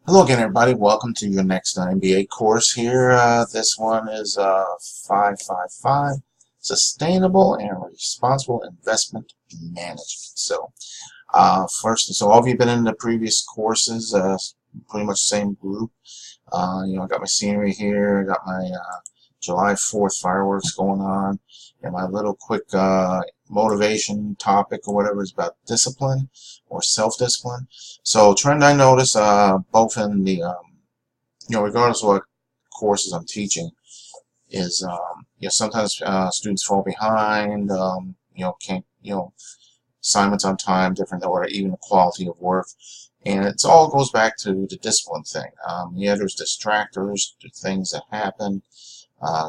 Hello again, everybody. Welcome to your next MBA course here. This one is 555, Sustainable and Responsible Investment Management. So, so all of you have been in the previous courses, pretty much the same group. I got my scenery here. I got my July 4th fireworks going on, and my little quick motivation topic or whatever is about discipline or self-discipline. So trend I notice both in the regardless of what courses I'm teaching is sometimes students fall behind, can't assignments on time, different or even the quality of work. And it all goes back to the discipline thing. There's distractors, things that happen.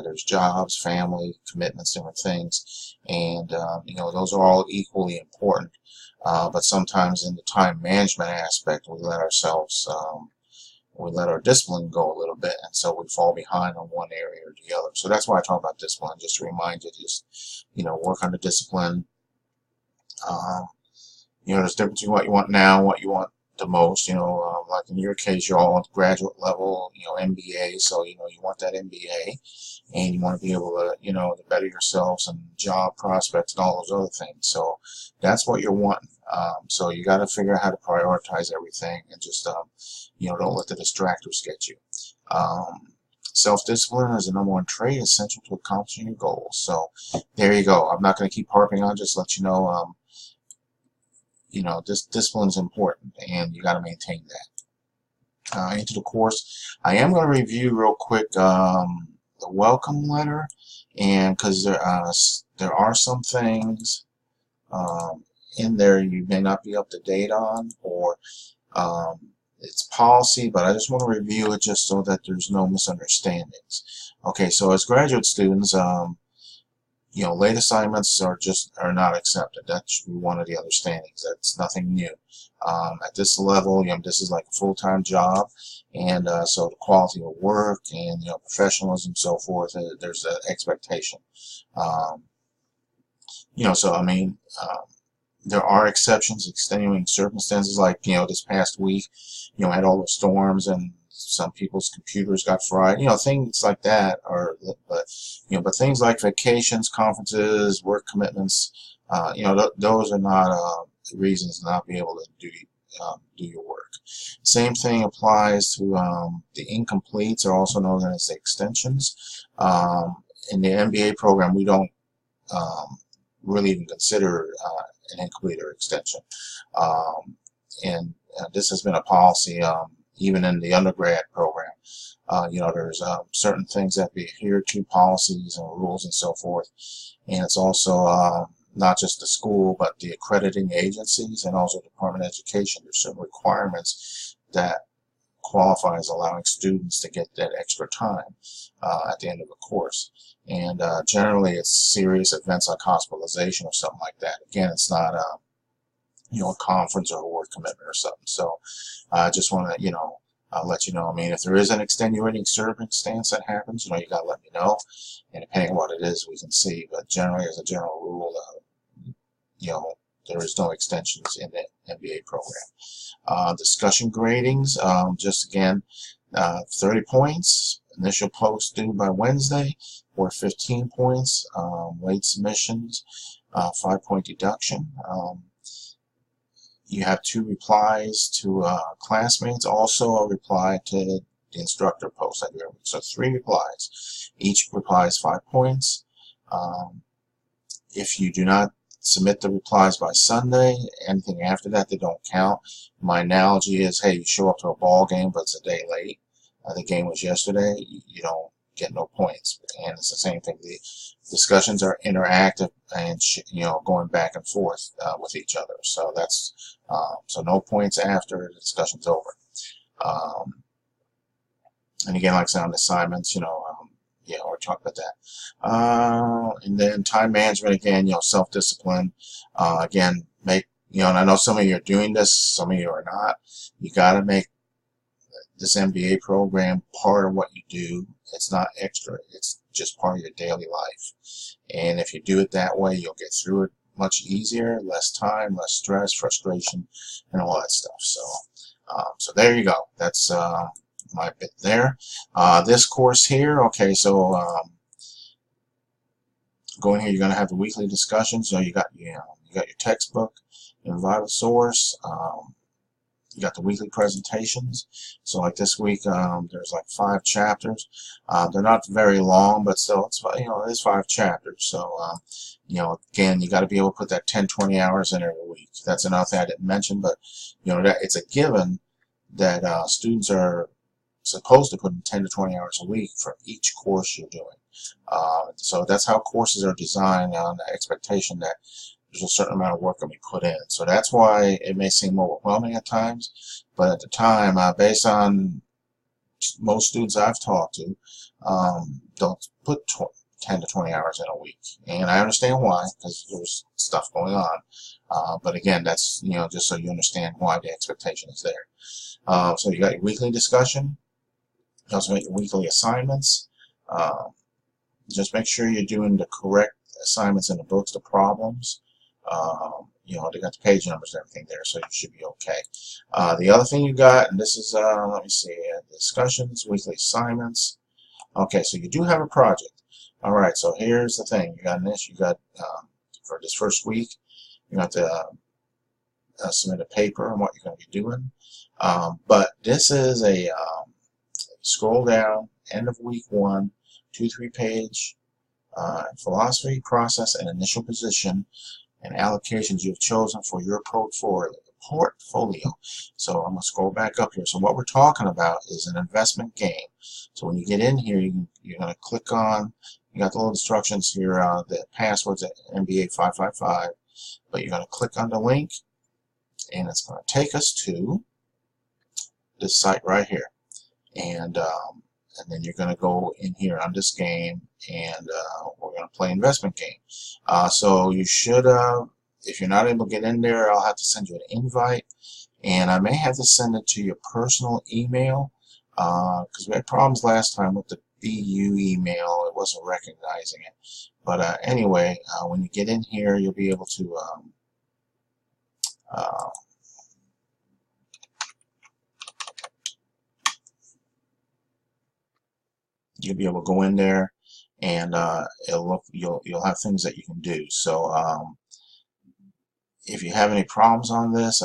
There's jobs, family, commitments, different things, and those are all equally important. But sometimes in the time management aspect, we let our discipline go a little bit, and so we fall behind on one area or the other. So that's why I talk about discipline, just to remind you, work on the discipline. There's a difference between what you want now and what you want the most. Like in your case, you're all at the graduate level, MBA, so you want that MBA, and you want to be able to to better yourselves and job prospects and all those other things. So that's what you're wanting. So you got to figure out how to prioritize everything, and just don't let the distractors get you. Self-discipline is the #1 trait essential to accomplishing your goals. So there you go. I'm not going to keep harping on, just let you know. This discipline is important, and you got to maintain that. Into the course, I am going to review real quick the welcome letter, and because there are some things in there you may not be up to date on, or it's policy, but I just want to review it just so that there's no misunderstandings. Okay, so as graduate students, late assignments are not accepted. That should be one of the understandings. That's nothing new. At this level, this is like a full-time job, and so the quality of work and professionalism and so forth, there's an expectation. There are exceptions, extenuating circumstances, like this past week, had all the storms and some people's computers got fried, things like that. But things like vacations, conferences, work commitments, those are not reasons to not be able to do your work. Same thing applies to the incompletes, are also known as extensions. In the MBA program, we don't really even consider an incomplete or extension, and this has been a policy. Even in the undergrad program, there's certain things that be adhered to, policies and rules and so forth. And it's also not just the school, but the accrediting agencies and also Department of Education. There's certain requirements that qualify as allowing students to get that extra time at the end of a course. And generally, it's serious events like hospitalization or something like that. Again, it's not a conference or a work commitment or something. So I just want to, let you know. If there is an extenuating circumstance that happens, you got to let me know. And depending on what it is, we can see. But generally, as a general rule, there is no extensions in the MBA program. Discussion gradings, just again, 30 points. Initial post due by Wednesday, or 15 points. Late submissions, 5-point deduction. You have 2 replies to classmates, also a reply to the instructor post every week. So 3 replies. Each reply is 5 points. If you do not submit the replies by Sunday, anything after that, they don't count. My analogy is, hey, you show up to a ball game, but it's a day late. The game was yesterday. You don't get no points. And it's the same thing. The discussions are interactive and going back and forth with each other. So that's so no points after the discussion's over. And again, like I said, on assignments, we're talking about that. And then time management, again, self-discipline. Again, make and I know some of you are doing this, some of you are not. You got to make this MBA program part of what you do. It's not extra. It's just part of your daily life. And if you do it that way, you'll get through it much easier, less time, less stress, frustration, and all that stuff. So So there you go. That's my bit there. This course here, okay, so go in here, you're going to have the weekly discussions. So you got you got your textbook, your vital source. You got the weekly presentations. So like this week, there's like 5 chapters. They're not very long, but still, it's 5 chapters. So again, you got to be able to put that 10-20 hours in every week. That's another thing I didn't mention, but that it's a given that students are supposed to put in 10 to 20 hours a week for each course you're doing. So that's how courses are designed, on the expectation that there's a certain amount of work going to be put in. So that's why it may seem overwhelming at times, but at the time, based on most students I've talked to, don't put 10 to 20 hours in a week. And I understand why, because there's stuff going on. But again, that's, just so you understand why the expectation is there. So you got your weekly discussion. You also make your weekly assignments. Just make sure you're doing the correct assignments in the books, the problems. They got the page numbers and everything there, so you should be okay. The other thing you got, and this is, let me see, discussions, weekly assignments. Okay, so you do have a project. All right, so here's the thing. You got this. You got, for this first week, you have to submit a paper on what you're going to be doing. But this is a, scroll down, end of week 1, 2-3 page, philosophy, process, and initial position, and allocations you've chosen for your portfolio. So I'm going to scroll back up here. So what we're talking about is an investment game. So when you get in here, you're going to click on, you got the little instructions here, the password's at MBA555, but you're going to click on the link, and it's going to take us to this site right here. And then you're going to go in here on this game, and we're going to play investment game. So you should, if you're not able to get in there, I'll have to send you an invite, and I may have to send it to your personal email, because we had problems last time with the BU email. It wasn't recognizing it. But anyway, when you get in here, you'll be able to you'll be able to go in there, and you'll have things that you can do. So if you have any problems on this,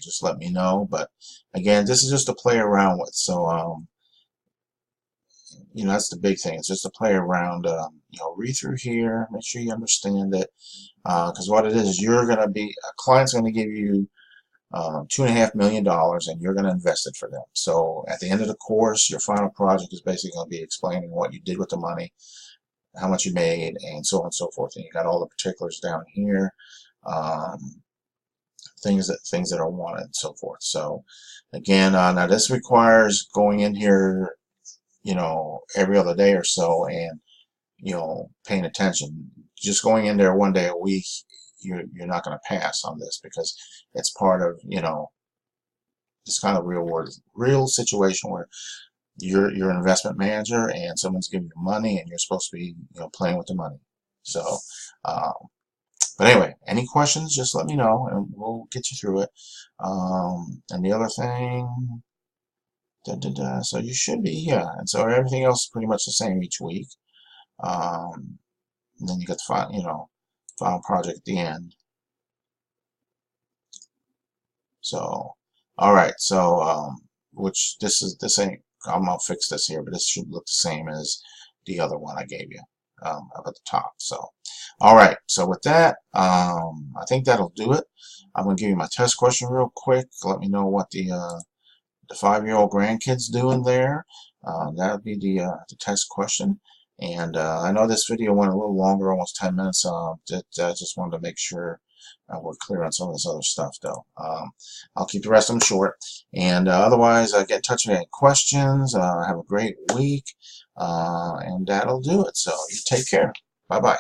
just let me know. But again, this is just to play around with. So that's the big thing. It's just to play around. Read through here, make sure you understand it, because what it is, a client's going to give you $2.5 million, and you're going to invest it for them. So at the end of the course, your final project is basically going to be explaining what you did with the money, how much you made, and so on and so forth. And you got all the particulars down here, things that are wanted and so forth. So again, now this requires going in here, every other day or so, and paying attention. Just going in there one day a week, you're not going to pass on this, because it's part of this kind of real situation where you're an investment manager and someone's giving you money, and you're supposed to be playing with the money. So but anyway, any questions, just let me know and we'll get you through it. And the other thing, so you should be, and so everything else is pretty much the same each week. And then you got the final project at the end. So, all right. So, which this ain't. I'm gonna fix this here, but this should look the same as the other one I gave you up at the top. So, all right. So with that, I think that'll do it. I'm gonna give you my test question real quick. Let me know what the 5-year-old grandkids doing there. That would be the test question. And I know this video went a little longer, almost 10 minutes. I just wanted to make sure we're clear on some of this other stuff, though. I'll keep the rest of them short. And otherwise, get in touch with any questions. Have a great week. And that'll do it. So you take care. Bye-bye.